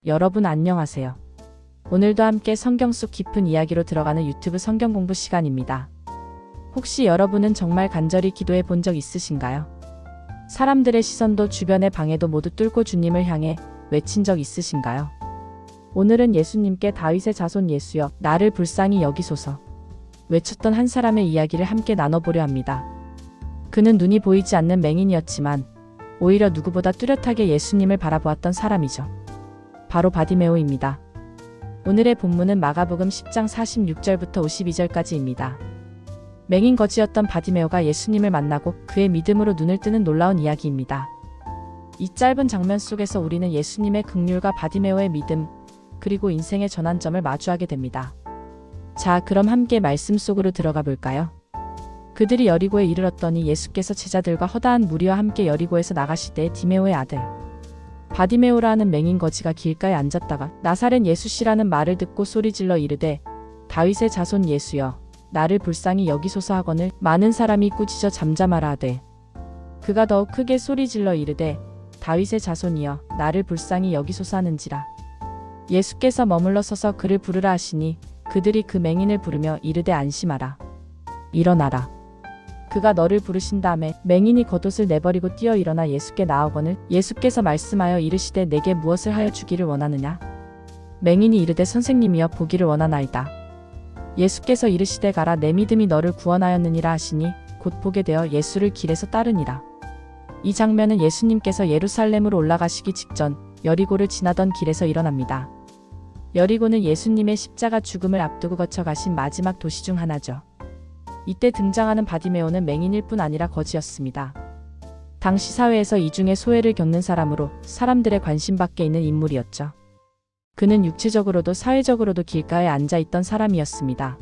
여러분 안녕하세요. 오늘도 함께 성경 속 깊은 이야기로 들어가는 유튜브 성경 공부 시간입니다. 혹시 여러분은 정말 간절히 기도해 본 적 있으신가요? 사람들의 시선도 주변의 방해도 모두 뚫고 주님을 향해 외친 적 있으신가요? 오늘은 예수님께 다윗의 자손 예수여 나를 불쌍히 여기소서 외쳤던 한 사람의 이야기를 함께 나눠보려 합니다. 그는 눈이 보이지 않는 맹인이었지만 오히려 누구보다 뚜렷하게 예수님을 바라보았던 사람이죠. 바로 바디메오입니다. 오늘의 본문은 마가복음 10장 46절부터 52절까지입니다. 맹인 거지였던 바디메오가 예수님을 만나고 그의 믿음으로 눈을 뜨는 놀라운 이야기입니다. 이 짧은 장면 속에서 우리는 예수님의 긍휼과 바디메오의 믿음, 그리고 인생의 전환점을 마주하게 됩니다. 자, 그럼 함께 말씀 속으로 들어가 볼까요? 그들이 여리고에 이르렀더니 예수께서 제자들과 허다한 무리와 함께 여리고에서 나가시되 디메오의 아들 바디메오라는 맹인 거지가 길가에 앉았다가 나사렛 예수시라는 말을 듣고 소리질러 이르되 다윗의 자손 예수여 나를 불쌍히 여기소서 하거늘 많은 사람이 꾸짖어 잠잠하라 하되 그가 더욱 크게 소리질러 이르되 다윗의 자손이여 나를 불쌍히 여기소서 하는지라. 예수께서 머물러 서서 그를 부르라 하시니 그들이 그 맹인을 부르며 이르되 안심하라 일어나라. 그가 너를 부르신 다음에 맹인이 겉옷을 내버리고 뛰어 일어나 예수께 나아오거늘 예수께서 말씀하여 이르시되 내게 무엇을 하여 주기를 원하느냐. 맹인이 이르되 선생님이여 보기를 원하나이다. 예수께서 이르시되 가라 내 믿음이 너를 구원하였느니라 하시니 곧 보게 되어 예수를 길에서 따르니라. 이 장면은 예수님께서 예루살렘으로 올라가시기 직전 여리고를 지나던 길에서 일어납니다. 여리고는 예수님의 십자가 죽음을 앞두고 거쳐 가신 마지막 도시 중 하나죠. 이때 등장하는 바디메오는 맹인일 뿐 아니라 거지였습니다. 당시 사회에서 이중의 소외를 겪는 사람으로 사람들의 관심 밖에 있는 인물이었죠. 그는 육체적으로도 사회적으로도 길가에 앉아있던 사람이었습니다.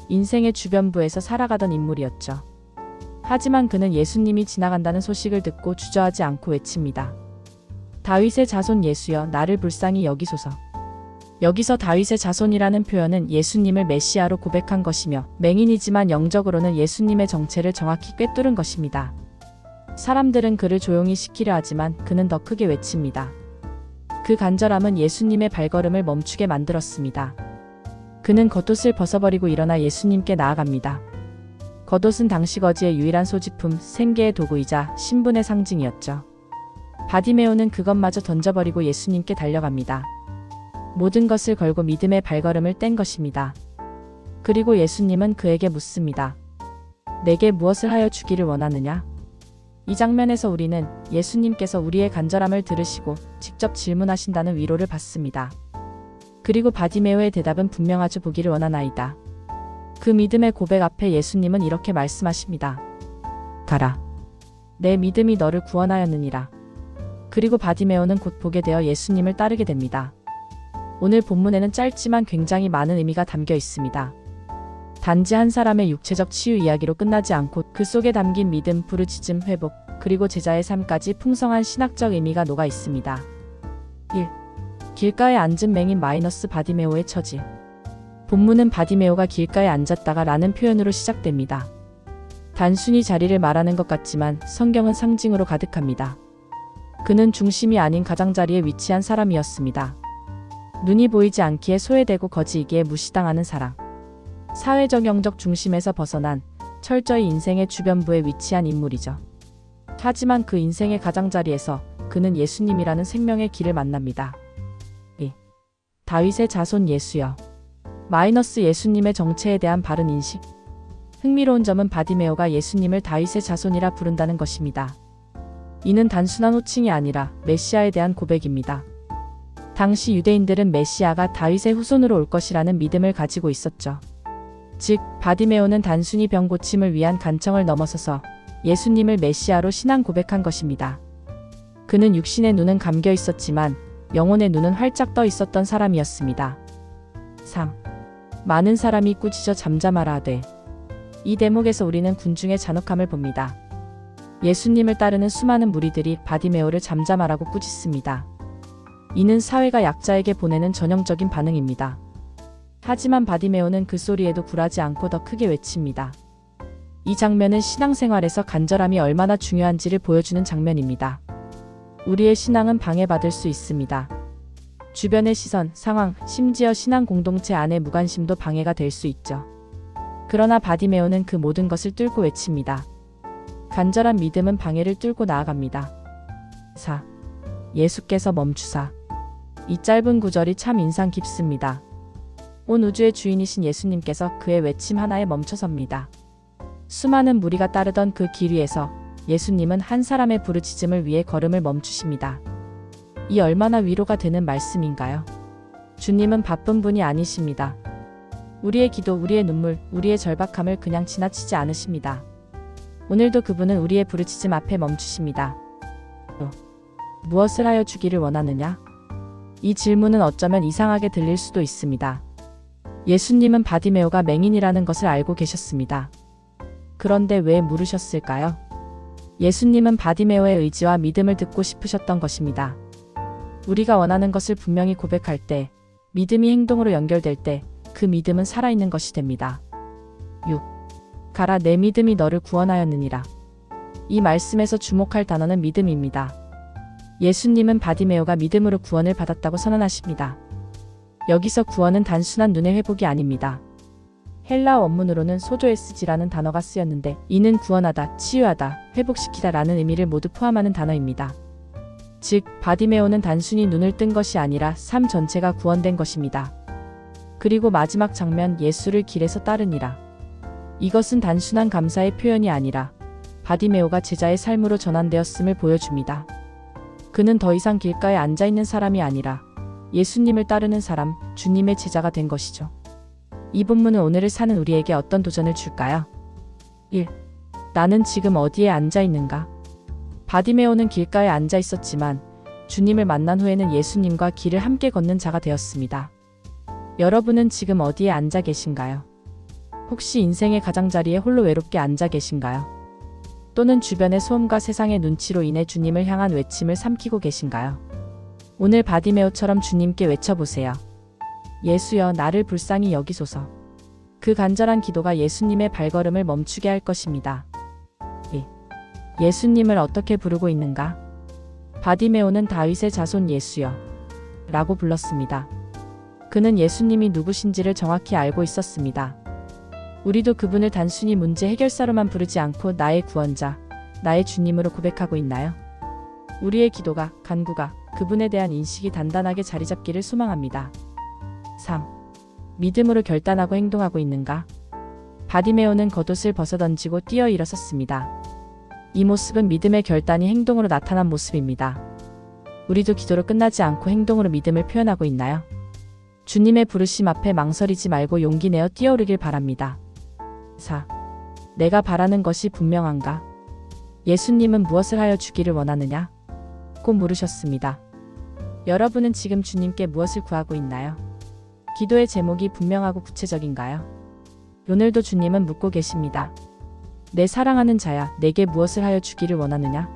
인생의 주변부에서 살아가던 인물이었죠. 하지만 그는 예수님이 지나간다는 소식을 듣고 주저하지 않고 외칩니다. 다윗의 자손 예수여 나를 불쌍히 여기소서. 여기서 다윗의 자손이라는 표현은 예수님을 메시아로 고백한 것이며 맹인이지만 영적으로는 예수님의 정체를 정확히 꿰뚫은 것입니다. 사람들은 그를 조용히 시키려 하지만 그는 더 크게 외칩니다. 그 간절함은 예수님의 발걸음을 멈추게 만들었습니다. 그는 겉옷을 벗어버리고 일어나 예수님께 나아갑니다. 겉옷은 당시 거지의 유일한 소지품, 생계의 도구이자 신분의 상징이었죠. 바디메오는 그것마저 던져버리고 예수님께 달려갑니다. 모든 것을 걸고 믿음의 발걸음을 뗀 것입니다. 그리고 예수님은 그에게 묻습니다. 내게 무엇을 하여 주기를 원하느냐? 이 장면에서 우리는 예수님께서 우리의 간절함을 들으시고 직접 질문하신다는 위로를 받습니다. 그리고 바디메오의 대답은 분명하죠. 보기를 원하나이다. 그 믿음의 고백 앞에 예수님은 이렇게 말씀하십니다. 가라. 내 믿음이 너를 구원하였느니라. 그리고 바디메오는 곧 보게 되어 예수님을 따르게 됩니다. 오늘 본문에는 짧지만 굉장히 많은 의미가 담겨 있습니다. 단지 한 사람의 육체적 치유 이야기로 끝나지 않고 그 속에 담긴 믿음, 부르짖음, 회복, 그리고 제자의 삶까지 풍성한 신학적 의미가 녹아 있습니다. 1. 길가에 앉은 맹인 바디메오의 처지. 본문은 바디메오가 길가에 앉았다가 라는 표현으로 시작됩니다. 단순히 자리를 말하는 것 같지만 성경은 상징으로 가득합니다. 그는 중심이 아닌 가장자리에 위치한 사람이었습니다. 눈이 보이지 않기에 소외되고 거지이기에 무시당하는 사람. 사회적 영적 중심에서 벗어난 철저히 인생의 주변부에 위치한 인물이죠. 하지만 그 인생의 가장자리에서 그는 예수님이라는 생명의 길을 만납니다. 2. 다윗의 자손 예수여. 예수님의 정체에 대한 바른 인식. 흥미로운 점은 바디메오가 예수님을 다윗의 자손이라 부른다는 것입니다. 이는 단순한 호칭이 아니라 메시아에 대한 고백입니다. 당시 유대인들은 메시아가 다윗의 후손으로 올 것이라는 믿음을 가지고 있었죠. 즉, 바디메오는 단순히 병 고침을 위한 간청을 넘어서서 예수님을 메시아로 신앙 고백한 것입니다. 그는 육신의 눈은 감겨 있었지만 영혼의 눈은 활짝 떠 있었던 사람이었습니다. 3. 많은 사람이 꾸짖어 잠잠하라 하되. 이 대목에서 우리는 군중의 잔혹함을 봅니다. 예수님을 따르는 수많은 무리들이 바디메오를 잠잠하라고 꾸짖습니다. 이는 사회가 약자에게 보내는 전형적인 반응입니다. 하지만 바디메오는 그 소리에도 굴하지 않고 더 크게 외칩니다. 이 장면은 신앙생활에서 간절함이 얼마나 중요한지를 보여주는 장면입니다. 우리의 신앙은 방해받을 수 있습니다. 주변의 시선, 상황, 심지어 신앙 공동체 안의 무관심도 방해가 될 수 있죠. 그러나 바디메오는 그 모든 것을 뚫고 외칩니다. 간절한 믿음은 방해를 뚫고 나아갑니다. 4. 예수께서 멈추사. 이 짧은 구절이 참 인상 깊습니다. 온 우주의 주인이신 예수님께서 그의 외침 하나에 멈춰섭니다. 수많은 무리가 따르던 그 길 위에서 예수님은 한 사람의 부르짖음을 위해 걸음을 멈추십니다. 이 얼마나 위로가 되는 말씀인가요? 주님은 바쁜 분이 아니십니다. 우리의 기도, 우리의 눈물, 우리의 절박함을 그냥 지나치지 않으십니다. 오늘도 그분은 우리의 부르짖음 앞에 멈추십니다. 무엇을 하여 주기를 원하느냐? 이 질문은 어쩌면 이상하게 들릴 수도 있습니다. 예수님은 바디메오가 맹인이라는 것을 알고 계셨습니다. 그런데 왜 물으셨을까요? 예수님은 바디메오의 의지와 믿음을 듣고 싶으셨던 것입니다. 우리가 원하는 것을 분명히 고백할 때, 믿음이 행동으로 연결될 때, 그 믿음은 살아있는 것이 됩니다. 6. 가라, 내 믿음이 너를 구원하였느니라. 이 말씀에서 주목할 단어는 믿음입니다. 예수님은 바디메오가 믿음으로 구원을 받았다고 선언하십니다. 여기서 구원은 단순한 눈의 회복이 아닙니다. 헬라 원문으로는 소조에스지라는 단어가 쓰였는데 이는 구원하다, 치유하다, 회복시키다 라는 의미를 모두 포함하는 단어입니다. 즉, 바디메오는 단순히 눈을 뜬 것이 아니라 삶 전체가 구원된 것입니다. 그리고 마지막 장면, 예수를 길에서 따르니라. 이것은 단순한 감사의 표현이 아니라 바디메오가 제자의 삶으로 전환되었음을 보여줍니다. 그는 더 이상 길가에 앉아있는 사람이 아니라 예수님을 따르는 사람, 주님의 제자가 된 것이죠. 이 본문은 오늘을 사는 우리에게 어떤 도전을 줄까요? 1. 나는 지금 어디에 앉아있는가? 바디메오는 길가에 앉아있었지만 주님을 만난 후에는 예수님과 길을 함께 걷는 자가 되었습니다. 여러분은 지금 어디에 앉아 계신가요? 혹시 인생의 가장자리에 홀로 외롭게 앉아 계신가요? 또는 주변의 소음과 세상의 눈치로 인해 주님을 향한 외침을 삼키고 계신가요? 오늘 바디메오처럼 주님께 외쳐보세요. 예수여, 나를 불쌍히 여기소서. 그 간절한 기도가 예수님의 발걸음을 멈추게 할 것입니다. 2. 예수님을 어떻게 부르고 있는가? 바디메오는 다윗의 자손 예수여 라고 불렀습니다. 그는 예수님이 누구신지를 정확히 알고 있었습니다. 우리도 그분을 단순히 문제 해결사로만 부르지 않고 나의 구원자, 나의 주님으로 고백하고 있나요? 우리의 기도가, 간구가 그분에 대한 인식이 단단하게 자리 잡기를 소망합니다. 3. 믿음으로 결단하고 행동하고 있는가? 바디메오는 겉옷을 벗어던지고 뛰어 일어섰습니다. 이 모습은 믿음의 결단이 행동으로 나타난 모습입니다. 우리도 기도로 끝나지 않고 행동으로 믿음을 표현하고 있나요? 주님의 부르심 앞에 망설이지 말고 용기 내어 뛰어오르길 바랍니다. 4. 내가 바라는 것이 분명한가? 예수님은 무엇을 하여 주기를 원하느냐? 꼭 물으셨습니다. 여러분은 지금 주님께 무엇을 구하고 있나요? 기도의 제목이 분명하고 구체적인가요? 오늘도 주님은 묻고 계십니다. 내 사랑하는 자야, 내게 무엇을 하여 주기를 원하느냐?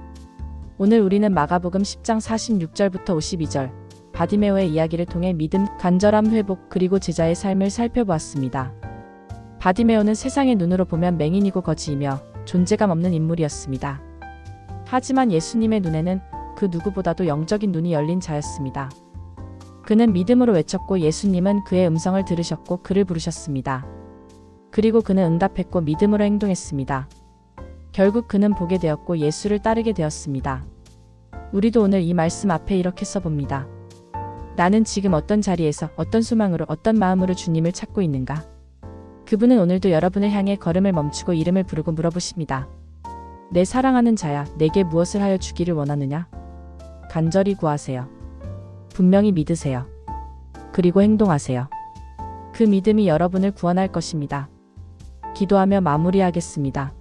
오늘 우리는 마가복음 10장 46절부터 52절 바디메오의 이야기를 통해 믿음, 간절함, 회복, 그리고 제자의 삶을 살펴보았습니다. 바디메오는 세상의 눈으로 보면 맹인이고 거지이며 존재감 없는 인물이었습니다. 하지만 예수님의 눈에는 그 누구보다도 영적인 눈이 열린 자였습니다. 그는 믿음으로 외쳤고 예수님은 그의 음성을 들으셨고 그를 부르셨습니다. 그리고 그는 응답했고 믿음으로 행동했습니다. 결국 그는 보게 되었고 예수를 따르게 되었습니다. 우리도 오늘 이 말씀 앞에 이렇게 써봅니다. 나는 지금 어떤 자리에서, 어떤 소망으로, 어떤 마음으로 주님을 찾고 있는가? 그분은 오늘도 여러분을 향해 걸음을 멈추고 이름을 부르고 물어보십니다. 내 사랑하는 자야, 내게 무엇을 하여 주기를 원하느냐? 간절히 구하세요. 분명히 믿으세요. 그리고 행동하세요. 그 믿음이 여러분을 구원할 것입니다. 기도하며 마무리하겠습니다.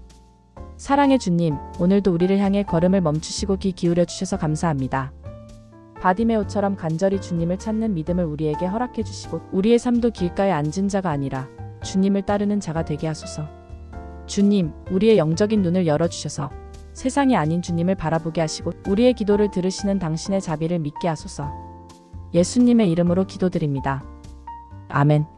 사랑의 주님, 오늘도 우리를 향해 걸음을 멈추시고 귀 기울여 주셔서 감사합니다. 바디메오처럼 간절히 주님을 찾는 믿음을 우리에게 허락해 주시고 우리의 삶도 길가에 앉은 자가 아니라 주님을 따르는 자가 되게 하소서. 주님, 우리의 영적인 눈을 열어주셔서 세상이 아닌 주님을 바라보게 하시고 우리의 기도를 들으시는 당신의 자비를 믿게 하소서. 예수님의 이름으로 기도드립니다. 아멘.